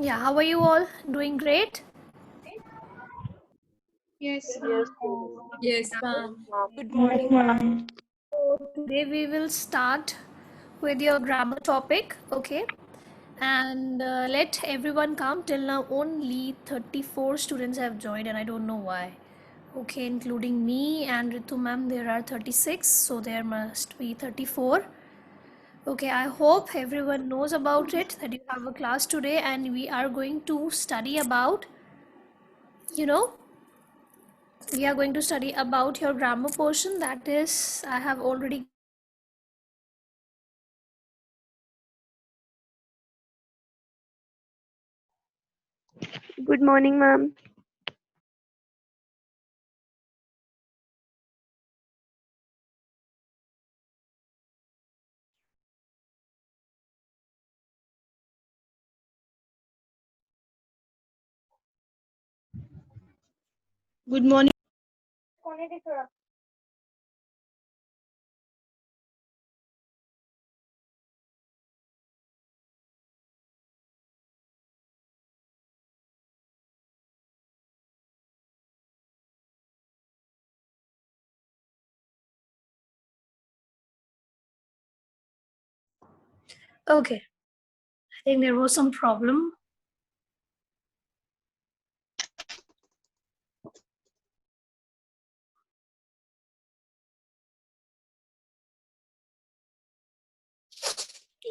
Yeah, how are you all? Doing great? Yes, Yes, ma'am. Yes, yes, ma'am. ma'am. Good Yes, morning. ma'am. So today we will start with your grammar topic, okay? And let everyone come. Till now, only 34 students have joined, and I don't know why. Okay, including me and Ritu ma'am, there are 36, so there must be 34. Okay, I hope everyone knows about it that you have a class today, and we are going to study about, you know, we are going to study about your grammar portion. That is, I have already. Good morning, ma'am. Good morning. Okay, I think there was some problem.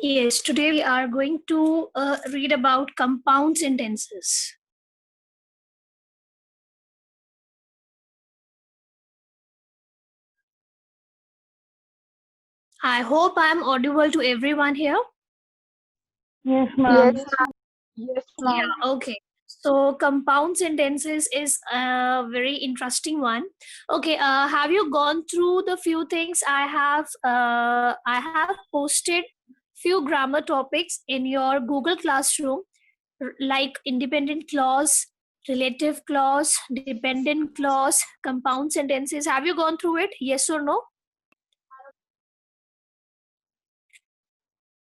Yes, today we are going to read about compound sentences. I hope I am audible to everyone here. Yes, Yes, ma'am. ma'am. Yes, ma'am. Yeah, okay. So compound sentences is a very interesting one. Okay, have you gone through the few things I have posted few grammar topics in your Google Classroom, like independent clause, relative clause, dependent clause, compound sentences. Have you gone through it? Yes or no?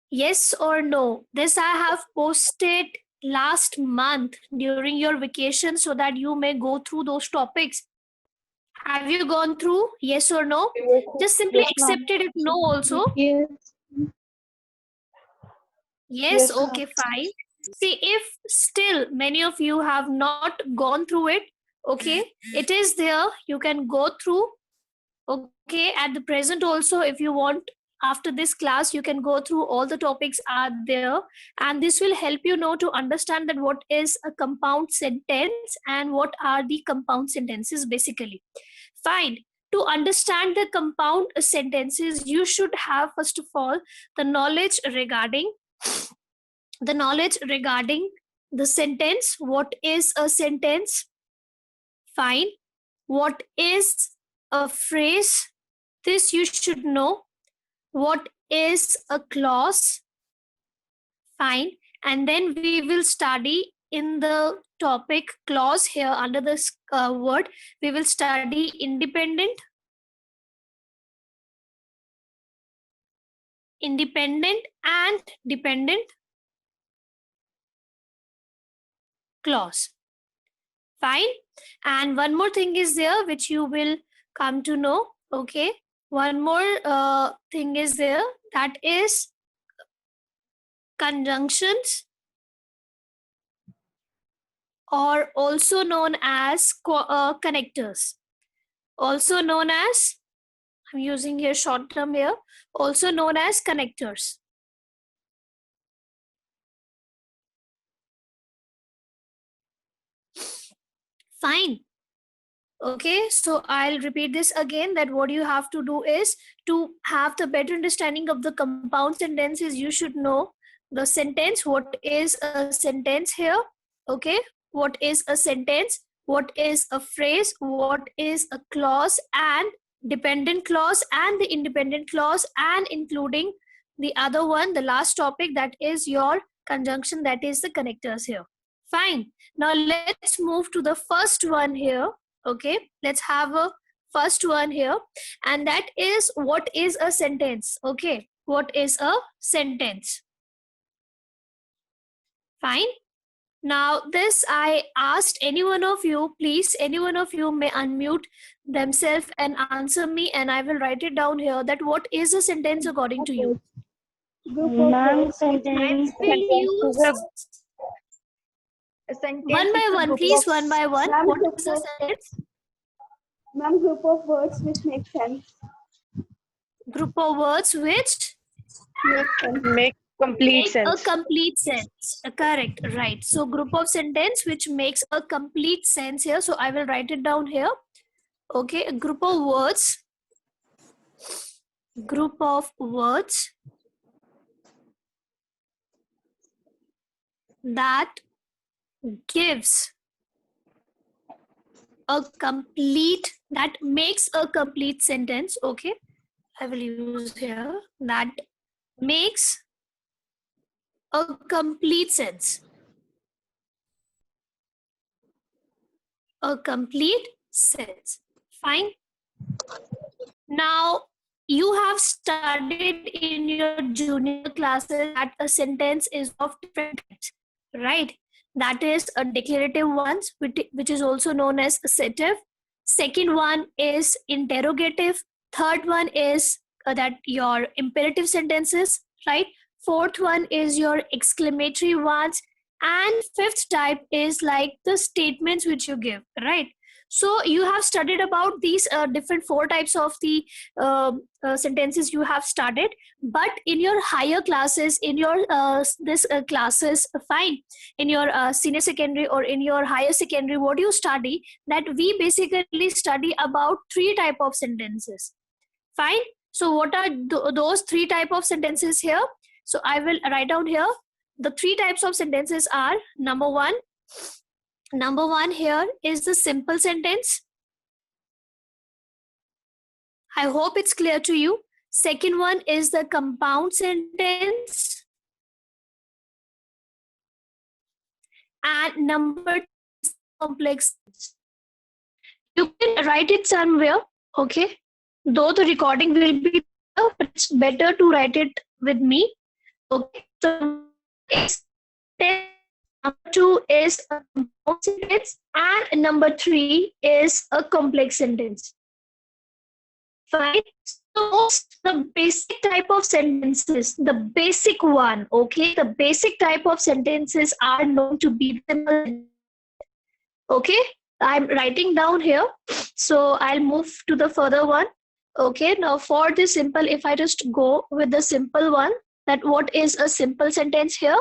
Yes or no? This I have posted last month during your vacation so that you may go through those topics. Have you gone through? Yes or no? Yes, Just simply yes, ma'am. accept it if no also. Yes. Yes, Yes, ma'am. okay, fine. See, if still many of you have not gone through it, okay, it is there. You can go through. Okay, at the present also, if you want, after this class you can go through all the topics are there, and this will help you know to understand that what is a compound sentence and what are the compound sentences basically. Fine. To understand the compound sentences, you should have first of all the knowledge regarding the sentence. What is a sentence? Fine. What is a phrase? This you should know. What is a clause? Fine. And then we will study in the topic clause here under this word. We will study independent and dependent clause. Fine. And one more thing is there which you will come to know. Okay. One more thing is there, that is conjunctions, or also known as connectors. Also known as, I'm using here short term here, also known as connectors. Fine. Okay, so I'll repeat this again, that what you have to do is, to have the better understanding of the compound sentences, you should know the sentence. What is a sentence here? Okay, what is a sentence? What is a phrase? What is a clause and dependent clause and the independent clause, and including the other one, the last topic, that is your conjunction, that is the connectors here. Fine. Now let's move to the first one here. Okay, let's have a first one here, and that is, what is a sentence? Okay, what is a sentence? Fine. Now this I asked any one of you, please, any one of you may unmute themselves and answer me, and I will write it down here that what is a sentence according to you? Ma'am, I sentence. will use A sentence one is by a one, group please, of one by one. Ma'am, What group is a of sentence? ma'am, group of words which make sense. Group of words which Make sense. make complete make a sense. complete sense. Correct, right. So group of sentence which makes a complete sense here. So I will write it down here. Okay, a group of words that gives a complete, that makes a complete sentence. Okay, I will use here that makes a complete sense. A complete sense. Fine. Now you have studied in your junior classes that a sentence is of different types, right? That is a declarative ones, which is also known as assertive. Second one is interrogative. Third one is that your imperative sentences, right? Fourth one is your exclamatory ones, and fifth type is like the statements which you give, right? So you have studied about these different four types of the sentences you have started, but in your higher classes, in your this classes, fine, in your senior secondary or in your higher secondary, what you study, that we basically study about three type of sentences. Fine. So what are those three type of sentences here? So I will write down here. The three types of sentences are number one here is the simple sentence. I hope it's clear to you. Second one is the compound sentence. And number two is complex. You can write it somewhere, okay? Though the recording will be there, but it's better to write it with me. Okay. So number two is a compound sentence, and number three is a complex sentence. Fine. So the basic type of sentences, the basic one, okay, the basic type of sentences are known to be simple. Okay, I'm writing down here. So I'll move to the further one. Okay, now for the simple, if I just go with the simple one, that what is a simple sentence here?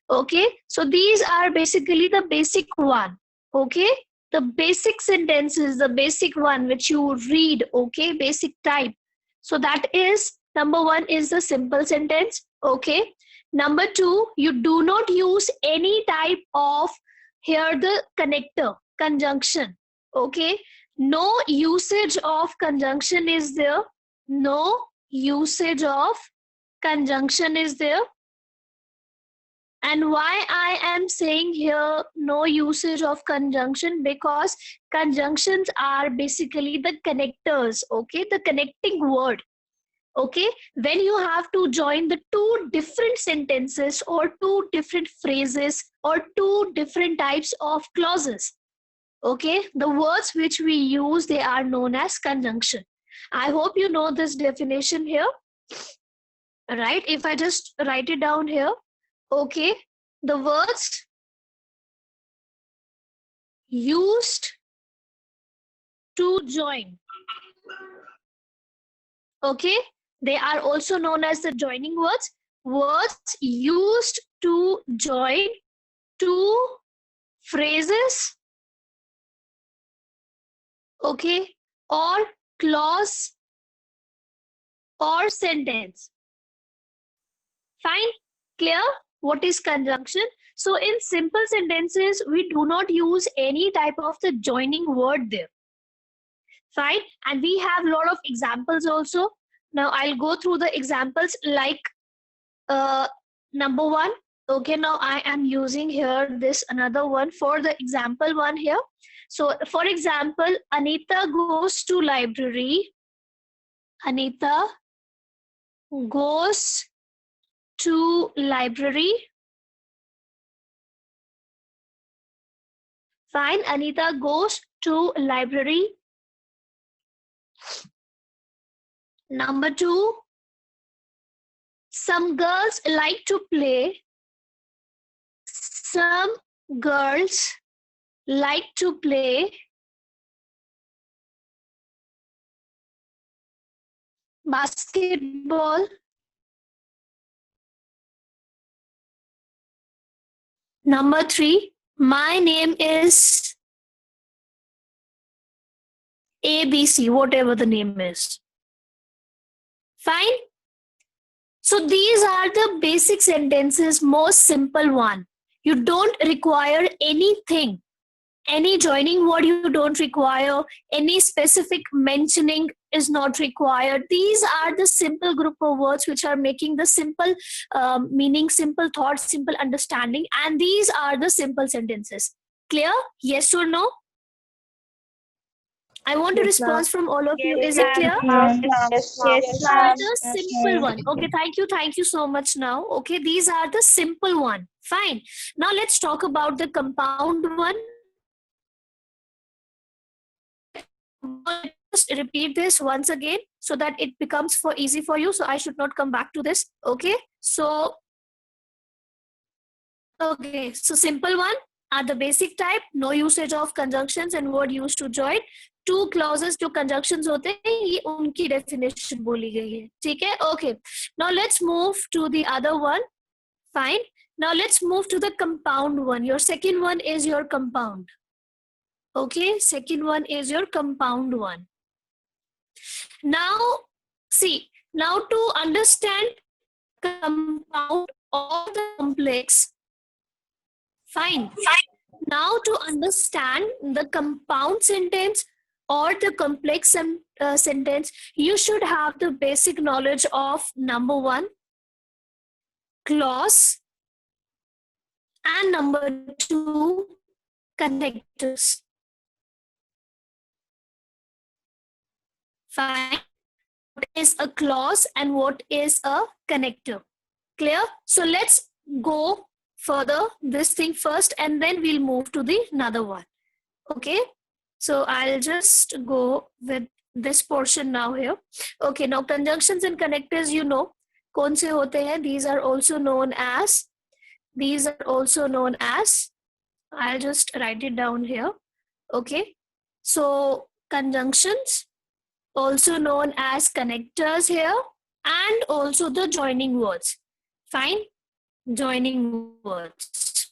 Okay, so these are basically the basic one. Okay, the basic sentences, the basic one which you read, okay, basic type. So that is number one is the simple sentence. Okay, number two, you do not use any type of here the connector conjunction. Okay, no usage of conjunction is there. No usage of conjunction is there. And why I am saying here no usage of conjunction? Because conjunctions are basically the connectors, okay, the connecting word. Okay, when you have to join the two different sentences or two different phrases or two different types of clauses, okay, the words which we use, they are known as conjunction. I hope you know this definition here, right? If I just write it down here, okay, the words used to join, okay, they are also known as the joining words. Words used to join two phrases, okay, or clause or sentence. Fine, clear what is conjunction? So in simple sentences, we do not use any type of the joining word there. Fine, and we have a lot of examples also. Now I'll go through the examples like number one. Okay, now I am using here this another one for the example one here. So for example, Anita goes to library. Anita goes to library Fine. Anita goes to library. Number 2, some girls like to play. Some girls like to play basketball. Number 3, my name is ABC, whatever the name is. Fine. So these are the basic sentences, most simple one. You don't require anything, any joining word you don't require, any specific mentioning is not required. These are the simple group of words which are making the simple meaning, simple thoughts, simple understanding, and these are the simple sentences. Clear? Yes or no? I want a Yes, ma'am. response from all of you. Yes, Is it clear? ma'am. Yes, These are ma'am. the simple one. Okay, thank you so much now. Okay, these are the simple one. Fine. Now let's talk about the compound one. Just repeat this once again so that it becomes easy for you. So I should not come back to this. Okay. So simple one are the basic type, no usage of conjunctions and word used to join. 2 clauses जो conjunctions होते हैं ये उनकी definition बोली गई है. ठीक है? Okay. Now let's move to the other one. Fine. Now let's move to the compound one. Your second one is your compound. Okay, second one is your compound one. Now, see, now to understand compound or the complex, fine. Now to understand the compound sentence or the complex sentence, you should have the basic knowledge of number 1, clause, and number 2, connectors. Fine. What is a clause and what is a connector? Clear? So let's go further this thing first and then we'll move to the another one. Okay. So I'll just go with this portion now here. Okay. Now conjunctions and connectors, you know, kaun se hote hain? These are also known as, I'll just write it down here. Okay. So conjunctions, also known as connectors here, and also the joining words. Fine. Joining words.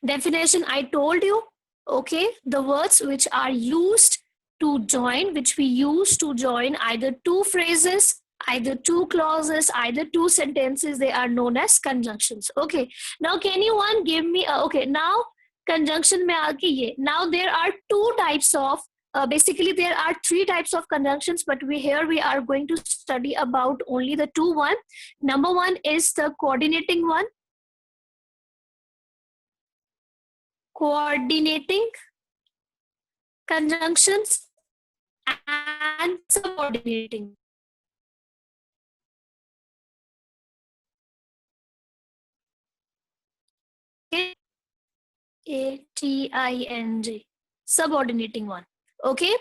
Definition I told you. Okay. The words which are used to join, which we use to join either 2 phrases, either 2 clauses, either 2 sentences, they are known as conjunctions. Okay. Now can you one give me okay, now conjunction mein aake ye. Now there are 2 types of basically there are 3 types of conjunctions, but we are going to study about only the 2 one. Number 1 is the coordinating one. Coordinating conjunctions and subordinating. Okay. ATING. Subordinating one. Okay.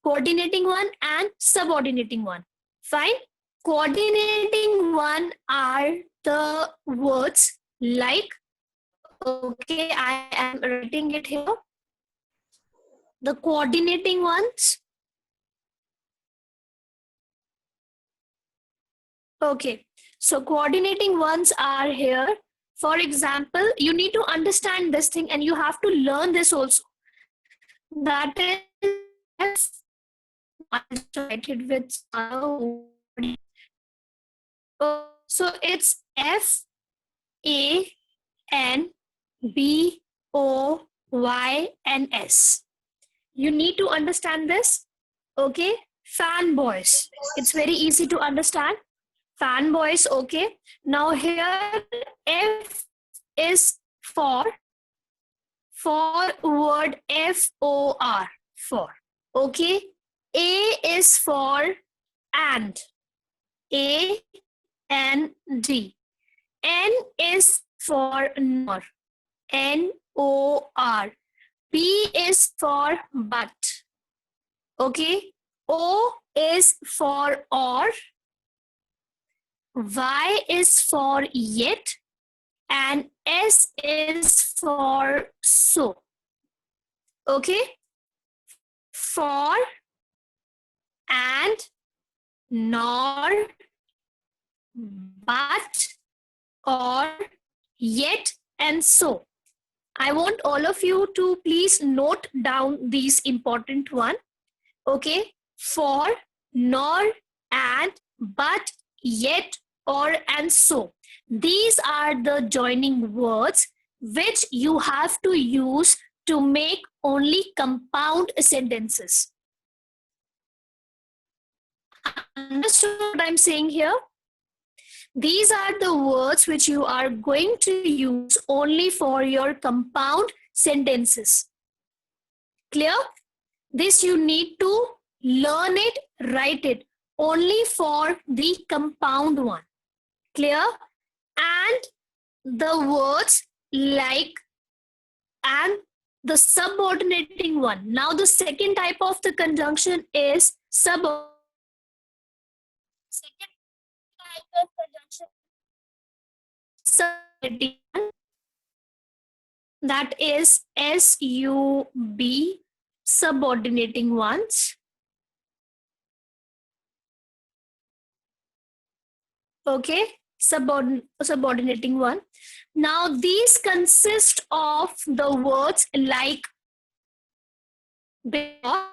Coordinating one and subordinating one. Fine. Coordinating one are the words like, okay, I am writing it here. The coordinating ones. Okay. So coordinating ones are here. For example, you need to understand this thing and you have to learn this also. That is, I'll write it with so it's FANBOYNS. You need to understand this. Okay. Fanboys. It's very easy to understand. Fanboys. Okay. Now here F is for word FOR. For. Okay. A is for and. AND. N is for nor. N-O-R. B is for but. Okay. O is for or. Y is for yet. And S is for so. Okay. For and nor but or yet and so. I want all of you to please note down these important one. Okay. For, nor, and, but, yet, or, and so. These are the joining words which you have to use to make only compound sentences. Understood what I'm saying here? These are the words which you are going to use only for your compound sentences. Clear? This you need to learn it, write it only for the compound one. Clear? And the words like and the subordinating one. Now the second type of the conjunction is subordinating. Second type of conjunction subordinating one, that is S-U-B, subordinating ones. Okay, subordinating one. Now these consist of the words like because,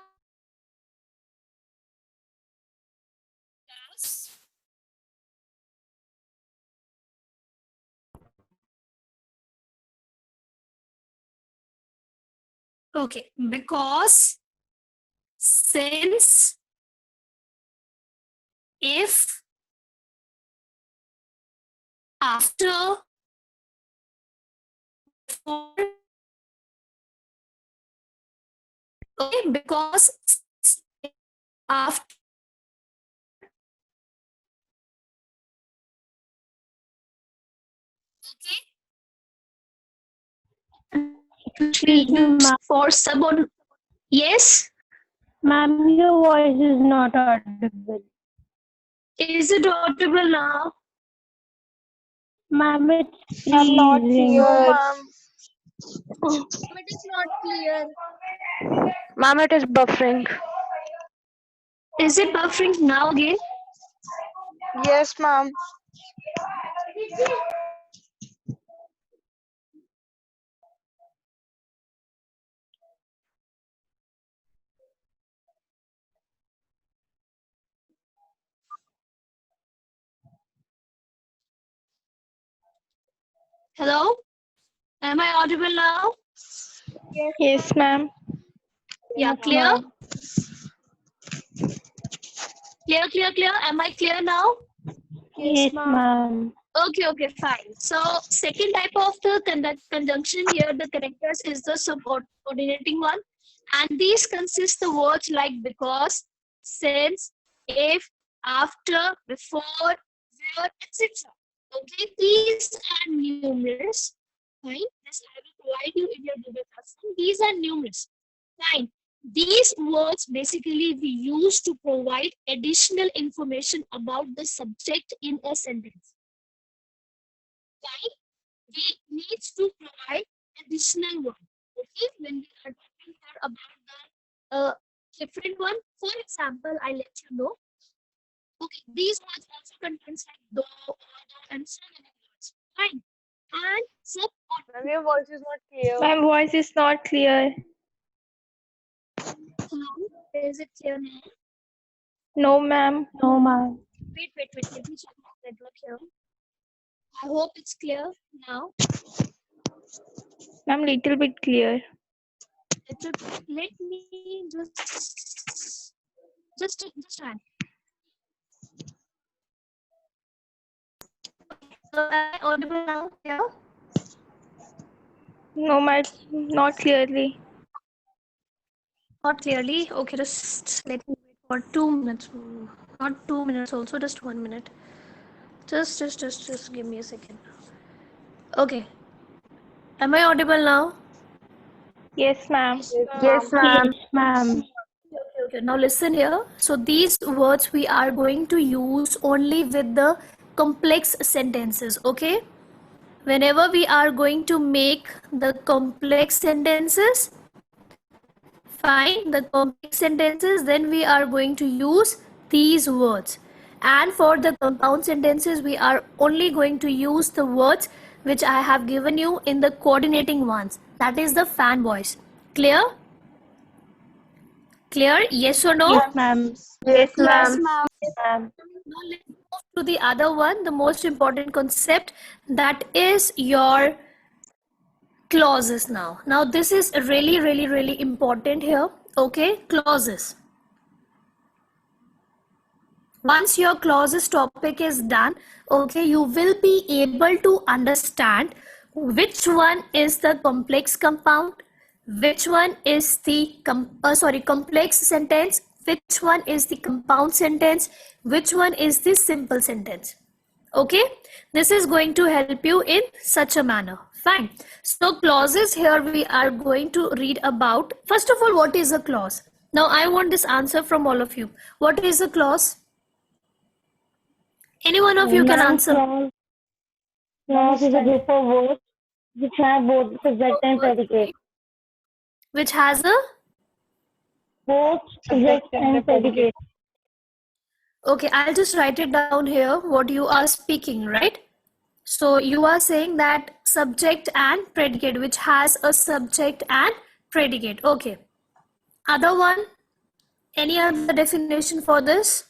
okay, because, since, if, after, before. Okay, because, after. Excuse me, ma'am. For subordinate. Yes. Ma'am, your voice is not audible. Is it audible now? Ma'am, it's I'm not freezing. clear. Ma'am. It is not clear. Ma'am, it is buffering. Is it buffering now again? Yes, ma'am. Hello? Am I audible now? Yes, ma'am. Yeah, clear? Clear. Am I clear now? Yes, ma'am. Okay, fine. So, second type of the conjunction here, the characters is the subordinating one. And these consist the words like because, since, if, after, before, where, etc. Okay, these are numerous. Fine. This I will provide you in your Google Classroom. These are numerous. Fine. These words basically we use to provide additional information about the subject in a sentence. Fine. We need to provide additional one. Okay, when we are talking here about the different one. For example, I let you know. Okay, these words also contains like though, although, and so many words. Fine. And Ma'am, your voice is not clear. My voice is not clear. is it clear now? No, ma'am. No, ma'am. Wait. Let me check my network here. I hope it's clear now. Ma'am, little bit clear. Let me just try. So am I audible now? Yeah. No, ma'am, not clearly. Not clearly. Okay, just let me wait for 2 minutes. Not 2 minutes. Also, just 1 minute. Just give me a second. Okay. Am I audible now? Yes, ma'am. Yes, ma'am. Okay, now listen here. So these words we are going to use only with the complex sentences, okay? Whenever we are going to make the complex sentences, fine, the complex sentences, then we are going to use these words. And for the compound sentences, we are only going to use the words which I have given you in the coordinating ones. That is the fan voice. Clear? Clear? Yes or no? Yes, ma'am. Yes, Yes, ma'am. ma'am. Ma'am. Now let's move to the other one, the most important concept, that is your clauses now. Now this is really important here. Okay, clauses. Once your clauses topic is done, okay, you will be able to understand which one is the complex compound, which one is the complex sentence, which one is the compound sentence, which one is the simple sentence. Okay, this is going to help you in such a manner. Fine. So clauses, here we are going to read about. First of all, what is a clause? Now I want this answer from all of you. What is a clause? Any one of you can Ma'am, answer. clause is a group of words which have both subject and predicate. Which has a, Both subject and predicate. okay, I'll just write it down here what you are speaking, right? So you are saying that subject and predicate, which has a subject and predicate. Okay. Other one, any other definition for this?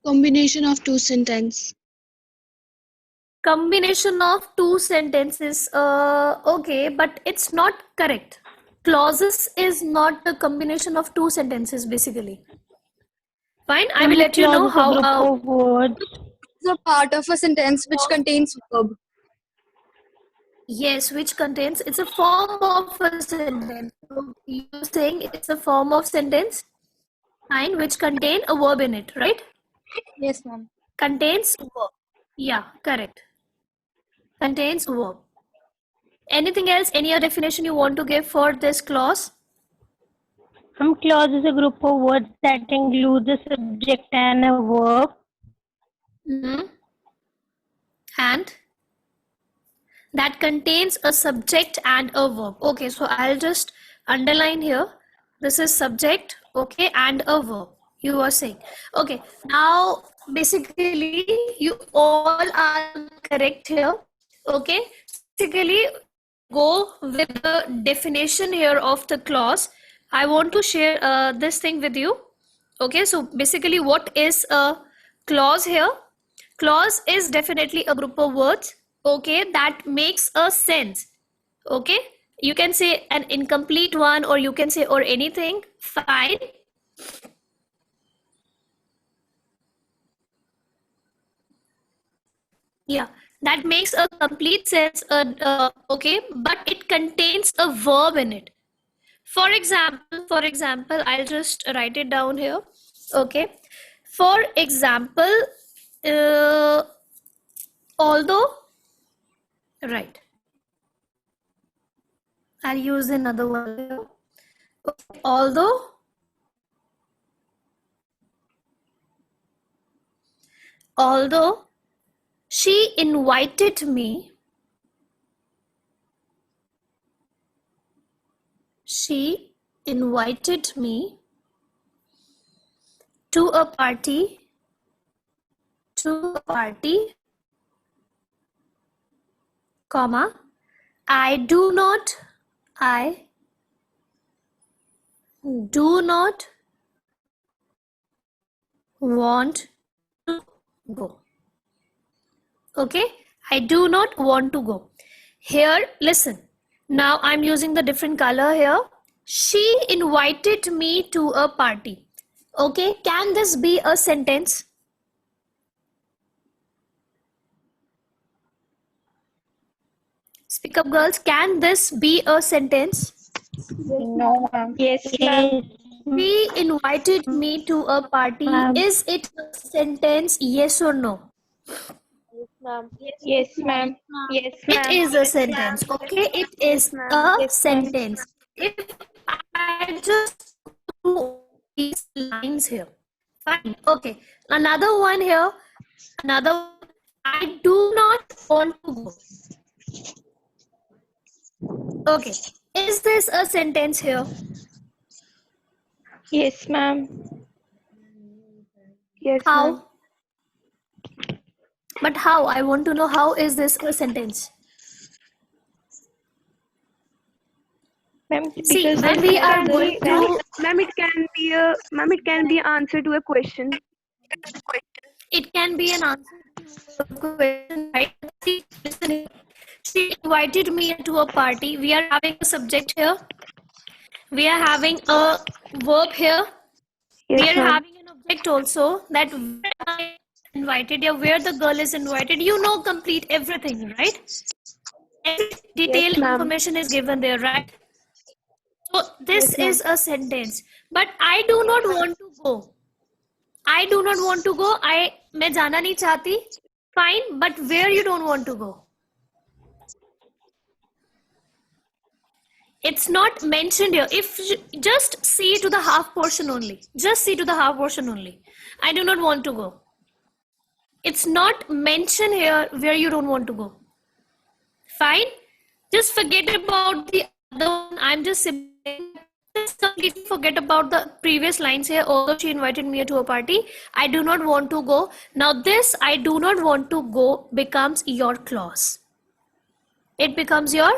Combination of two sentences. Combination of two sentences. Okay, but it's not correct. Clauses is not a combination of two sentences basically. Fine, I will let you know Clause is a how. group of words. It's a part of a sentence which contains verb. Yes, which contains, it's a form of a sentence. So you're saying it's a form of sentence, fine, which contain a verb in it, right? Yes, ma'am. Contains verb. Yeah, correct. Contains verb. Anything else? Any other definition you want to give for this clause? Clause is a group of words that includes a subject and a verb. And that contains a subject and a verb. Okay, so I'll just underline here. This is subject, okay, and a verb. You were saying. Okay, now basically you all are correct here. Okay, basically go with the definition here of the clause. I want to share this thing with you. Okay, so basically what is a clause here? Clause is definitely a group of words, okay, that makes a sense. Okay, you can say an incomplete one, or you can say or anything, fine. Yeah, that makes a complete sense, okay, but it contains a verb in it. For example, I'll just write it down here. Okay, for example, although, right, I'll use another one here. Okay, although she invited me, to a party, comma, I do not want to go. Okay, I do not want to go. Here, listen. Now I'm using the different color here. She invited me to a party. Okay, can this be a sentence? Speak up, girls. Can this be a sentence? No, ma'am. Yes, ma'am. She invited me to a party. Ma'am. Is it a sentence? Yes or no? Yes, ma'am. Yes, It ma'am. is a sentence. Okay, it is a sentence. If I just do these lines here, fine. Okay, another one here. Another one. I do not want to go. Okay, is this a sentence here? Yes, ma'am. Yes, ma'am. How? But how? I want to know how is this a sentence? Ma'am, See, because when we are going through, Ma'am, it can be answer to a question. it can be an answer to a question, right? See, listen here. She invited me to a party. We are having a subject here. We are having a verb here. We yes, are ma'am. having an object also, that where I invited you, where the girl is invited. You know, complete everything, right? Every detailed ma'am. information is given there, right? So this is a sentence. But I do not want to go. I do not want to go. मैं जाना नहीं चाहती. Fine, but where you don't want to go? It's not mentioned here. If you just see to the half portion only. Just see to the half portion only. I do not want to go. It's not mentioned here where you don't want to go. Fine. Just forget about the other one. I'm just completely forget about the previous lines here. Although she invited me to a party, I do not want to go. Now this I do not want to go becomes your clause. It becomes your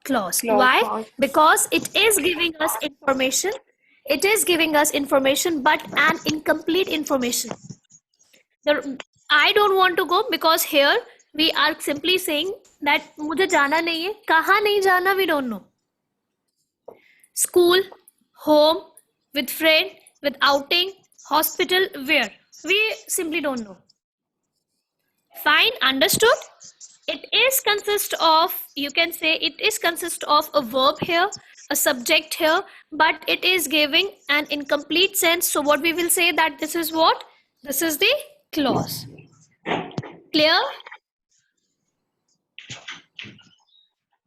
clause. Why? Because it is giving us information. It is giving us information, but an incomplete information. I don't want to go because here we are simply saying that मुझे जाना नहीं है. कहाँ नहीं जाना we don't know. School, home, with friend, with outing, hospital, where? We simply don't know. Fine, understood? It is consist of, you can say it is consist of a verb here, a subject here, but it is giving an incomplete sense. So what we will say that this is what? This is the clause. Clear?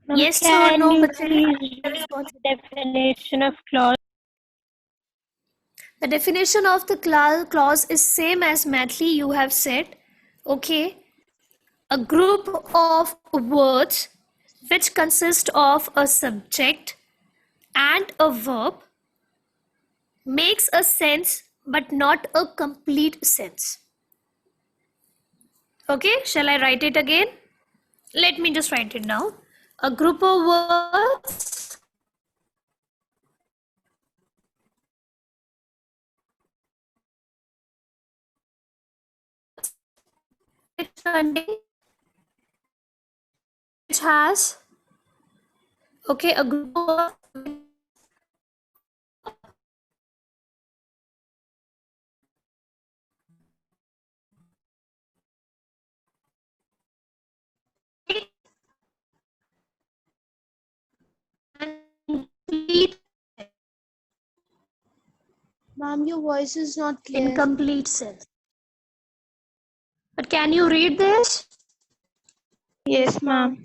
Ma'am, Yes or can no, you बच्चे? please read the definition of clause? The definition of the clause is same as Mathli you have said. Okay. A group of words which consist of a subject and a verb makes a sense but not a complete sense. Okay, shall I write it again? Let me just write it down. A group of words which has, okay, a group of complete, Ma'am, your voice is not clear. incomplete sense. But can you read this? Yes, ma'am.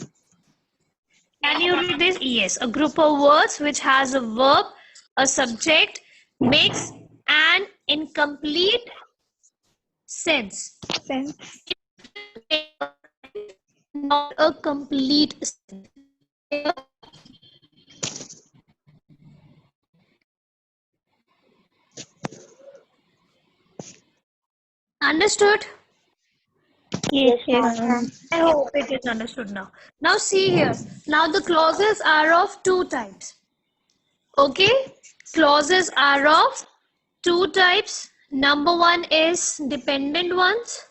Can you read this? Yes. A group of words which has a verb, a subject, makes an incomplete sense. Sense. Not a complete sense. Understood? Yes, Yes, ma'am. ma'am. I hope it is understood now. Now see here. Now the clauses are of two types. Okay? Clauses are of two types. Number one is dependent ones.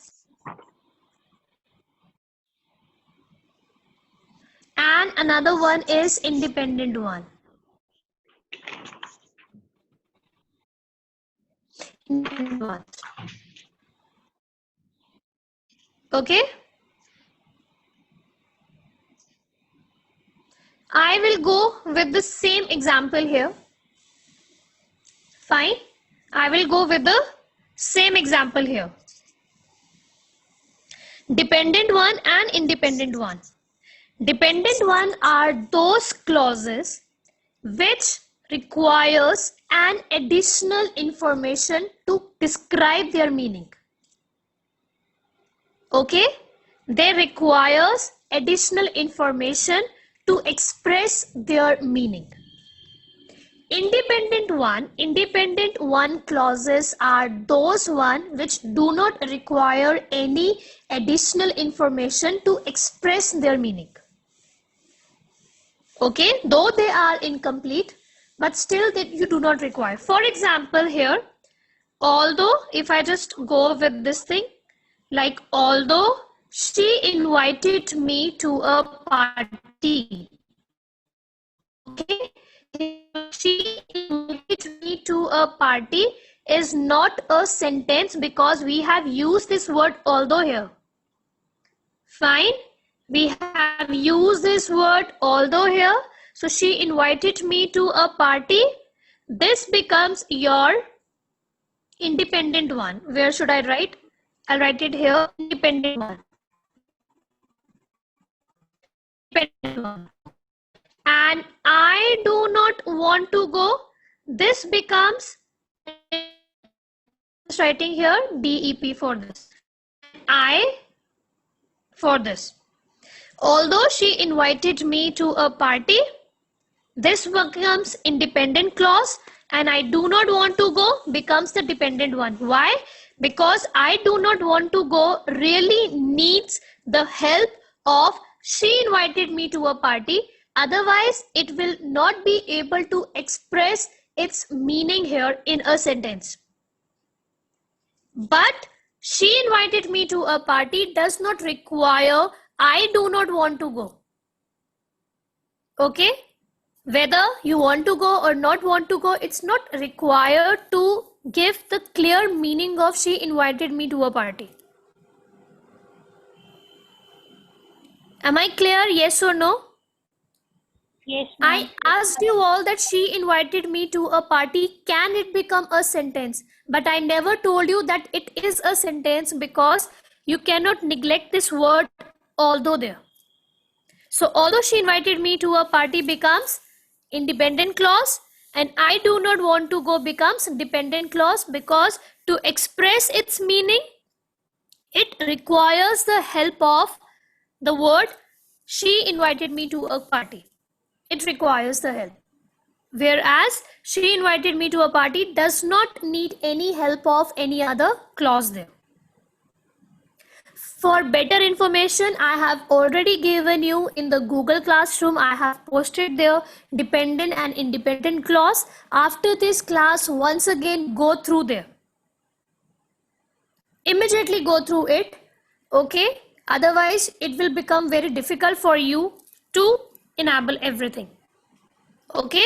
And another one is independent one. Independent ones. Okay? I will go with the same example here. Fine. I will go with the same example here. Dependent one and independent one. Dependent one are those clauses which requires an additional information to describe their meaning. Okay? They requires additional information to express their meaning. Independent one clauses are those one which do not require any additional information to express their meaning. Okay, though they are incomplete, but still that you do not require. For example, here, although, if I just go with this thing, like although she invited me to a party. Okay, she invited me to a party is not a sentence because we have used this word although here. Fine. We have used this word although here. So she invited me to a party. This becomes your independent one. Where should I write? I'll write it here. Independent one. Independent one. And I do not want to go. This becomes, writing here DEP for this. I for this. Although she invited me to a party, this becomes independent clause, and I do not want to go becomes the dependent one. Why? Because I do not want to go really needs the help of she invited me to a party. Otherwise, it will not be able to express its meaning here in a sentence. But she invited me to a party does not require I do not want to go. Okay? Whether you want to go or not want to go, it's not required to give the clear meaning of she invited me to a party. Am I clear? Yes or no? Yes, ma'am. I asked you all that she invited me to a party. Can it become a sentence? But I never told you that it is a sentence because you cannot neglect this word although there. So although she invited me to a party becomes independent clause, and I do not want to go becomes dependent clause because to express its meaning, it requires the help of the word she invited me to a party. It requires the help. Whereas she invited me to a party does not need any help of any other clause there. For better information, I have already given you in the Google Classroom. I have posted there dependent and independent clause. After this class, once again, go through there. Immediately go through it. Okay? Otherwise, it will become very difficult for you to enable everything. Okay?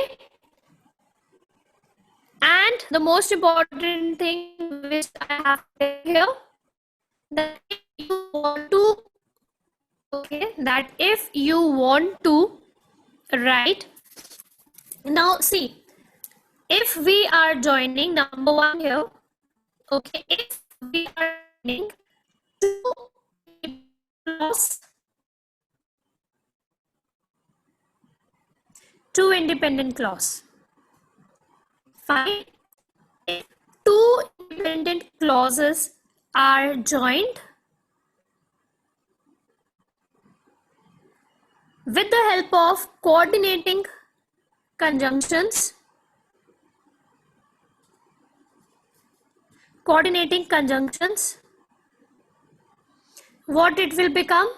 And the most important thing which I have here, that if you want to, okay, that if you want to write, now see, if we are joining number one here, okay, if we are joining two independent clause. Fine. If two independent clauses are joined with the help of coordinating conjunctions, what it will become?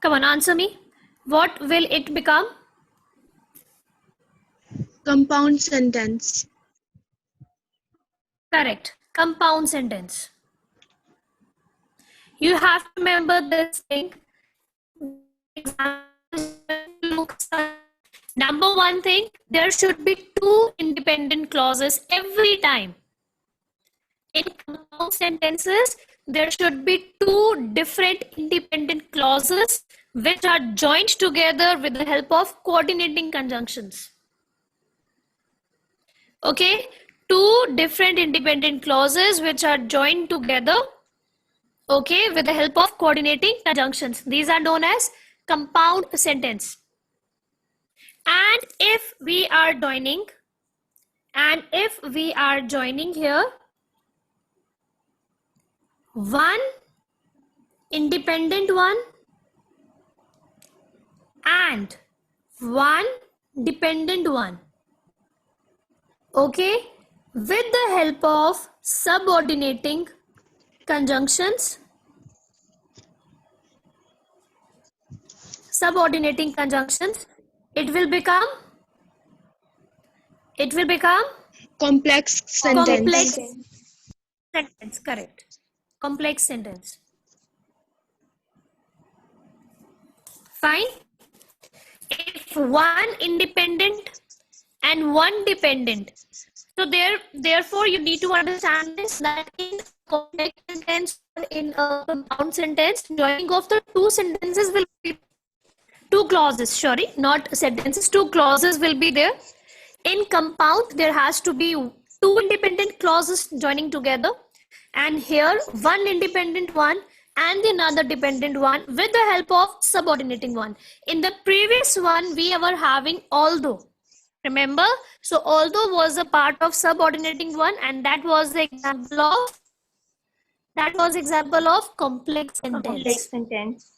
Come on, answer me. What will it become? Compound sentence. Correct. Compound sentence. You have to remember this thing. Number one thing, there should be two independent clauses every time. In compound sentences, there should be two different independent clauses which are joined together with the help of coordinating conjunctions. Okay, two different independent clauses which are joined together, okay, with the help of coordinating conjunctions. These are known as compound sentence. And if we are joining here one independent one and one dependent one, okay, with the help of subordinating conjunctions, it will become Complex sentence. complex sentence. Correct. Complex sentence. Fine. If one independent and one dependent, so therefore you need to understand this, that in complex sentence or in a compound sentence, joining of the two sentences will be two clauses, sorry, not sentences, two clauses will be there. In compound, there has to be two independent clauses joining together, and here one independent one and another dependent one with the help of subordinating one. In the previous one, we were having although. Remember? So although was a part of subordinating one, and that was the example of complex sentence.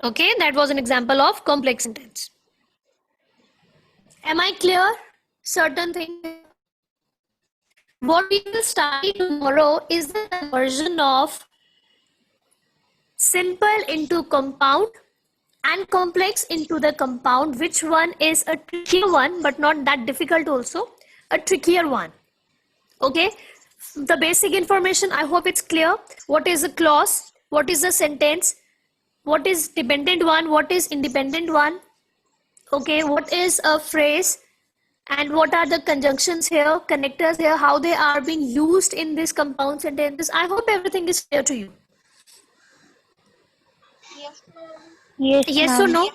Okay, that was an example of complex sentence. Am I clear? Certain things. What we will study tomorrow is the conversion of simple into compound and complex into the compound. Which one is a trickier one, but not that difficult also. A trickier one. Okay. The basic information, I hope it's clear. What is a clause? What is a sentence? What is dependent one? What is independent one? Okay. What is a phrase? And what are the conjunctions here, connectors here, how they are being used in this compound sentences? I hope everything is clear to you. Yes, Yes or ma'am. no?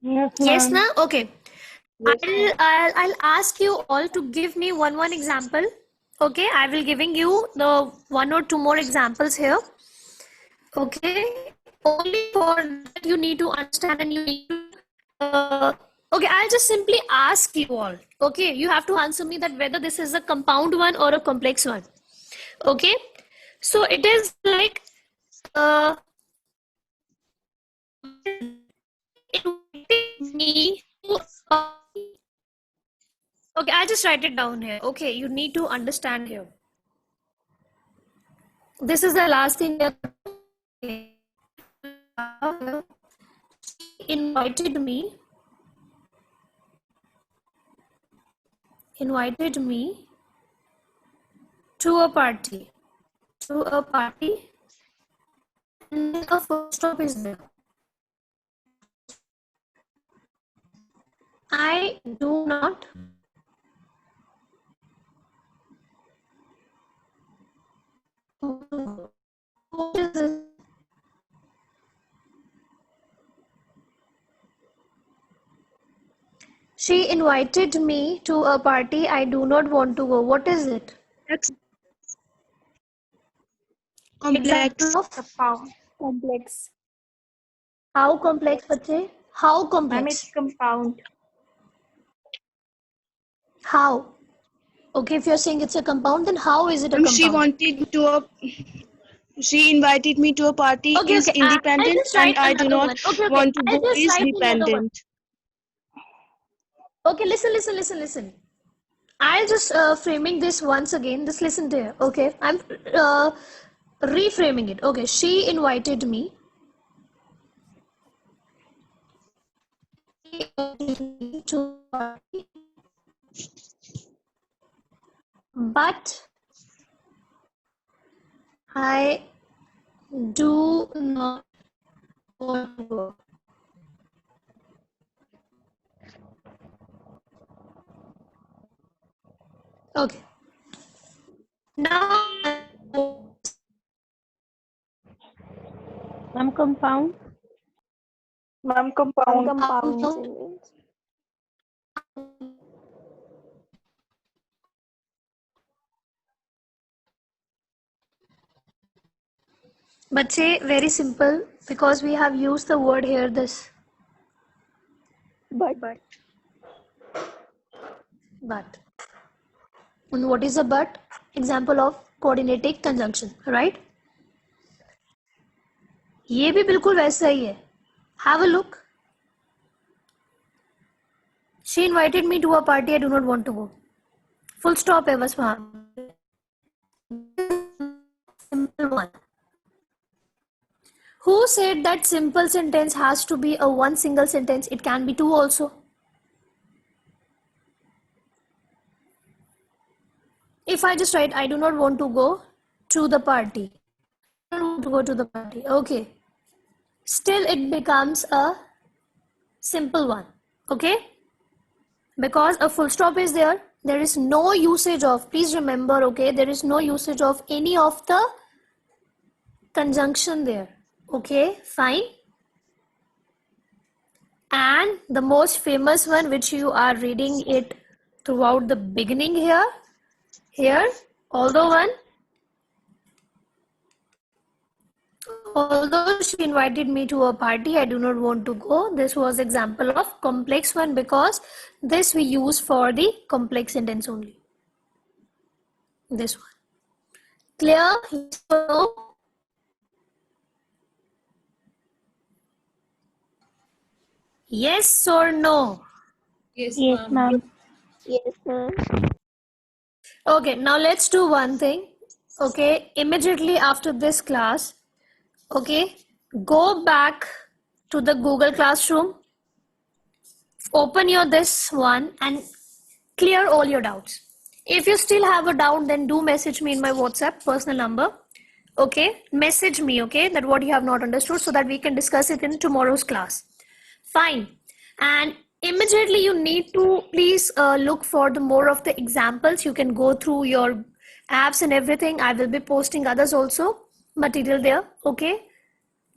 Yes, Yes, ma'am. na? Okay. I'll ask you all to give me one example. Okay, I will giving you the one or two more examples here. Okay, only for that you need to understand and you need to. Okay, I'll just simply ask you all. Okay, you have to answer me that whether this is a compound one or a complex one. Okay, so it is like invited me to okay, I'll just write it down here. Okay, you need to understand here. This is the last thing that invited me to a party and a full stop is there. I do not what is this? She invited me to a party I do not want to go. What is it? Complex. Example of Complex. how complex, बच्चे? How complex? Compound. How? Okay, if you're saying it's a compound, then how is it a compound? She invited me to a party Okay, is okay. I'll independent just and write I do another not one. Okay, okay. want to I'll go just is write another one. dependent. Okay, listen. I'll just framing this once again. Just listen to it. Okay, I'm reframing it. Okay, she invited me to a party, but I do not want to go. Okay. Now, Ma'am, compound. Ma'am, compound Compound. sentence. But say very simple, because we have used the word here, this. But. But. And what is a but? Example of coordinating conjunction, right? ये भी बिल्कुल वैसा ही है. Have a look. She invited me to a party. I do not want to go. Full stop है बस वहाँ. Simple one. Who said that simple sentence has to be a one single sentence? It can be two also. If I just write, I do not want to go to the party. I don't want to go to the party. Okay. Still it becomes a simple one. Okay. Because a full stop is there. There is no usage of, please remember, okay, there is no usage of any of the conjunction there. Okay, fine. And the most famous one, which you are reading it throughout the beginning here, although she invited me to a party, I do not want to go. This was example of complex one, because this we use for the complex sentence only. This one. Clear? Yes or no? Yes or no? Yes, ma'am. Yes, ma'am. Okay, now let's do one thing. Okay, immediately after this class, okay, go back to the Google Classroom, open your this one and clear all your doubts. If you still have a doubt, then do message me in my WhatsApp personal number. Okay, message me, okay, that what you have not understood, so that we can discuss it in tomorrow's class. Fine. And immediately you need to please look for the more of the examples. You can go through your apps and everything. I will be posting others also material there. Okay.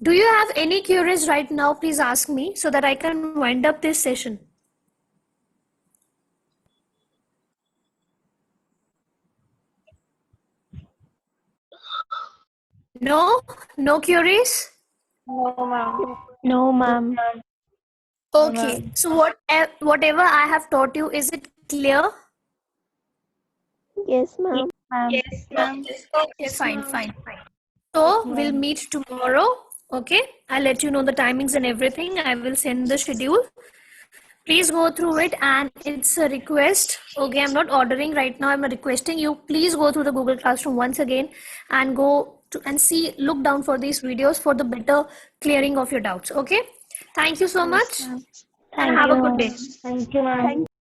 Do you have any queries right now? Please ask me so that I can wind up this session. No queries? No, ma'am. Okay. So whatever I have taught you, is it clear? Yes, ma'am. Yes, ma'am. Okay, fine. So we'll meet tomorrow. Okay, I'll let you know the timings and everything. I will send the schedule. Please go through it, and it's a request. Okay, I'm not ordering right now. I'm requesting you. Please go through the Google Classroom once again and go to and see, look down for these videos for the better clearing of your doubts. Okay, thank you so much. And have a good day. Thank you, ma'am.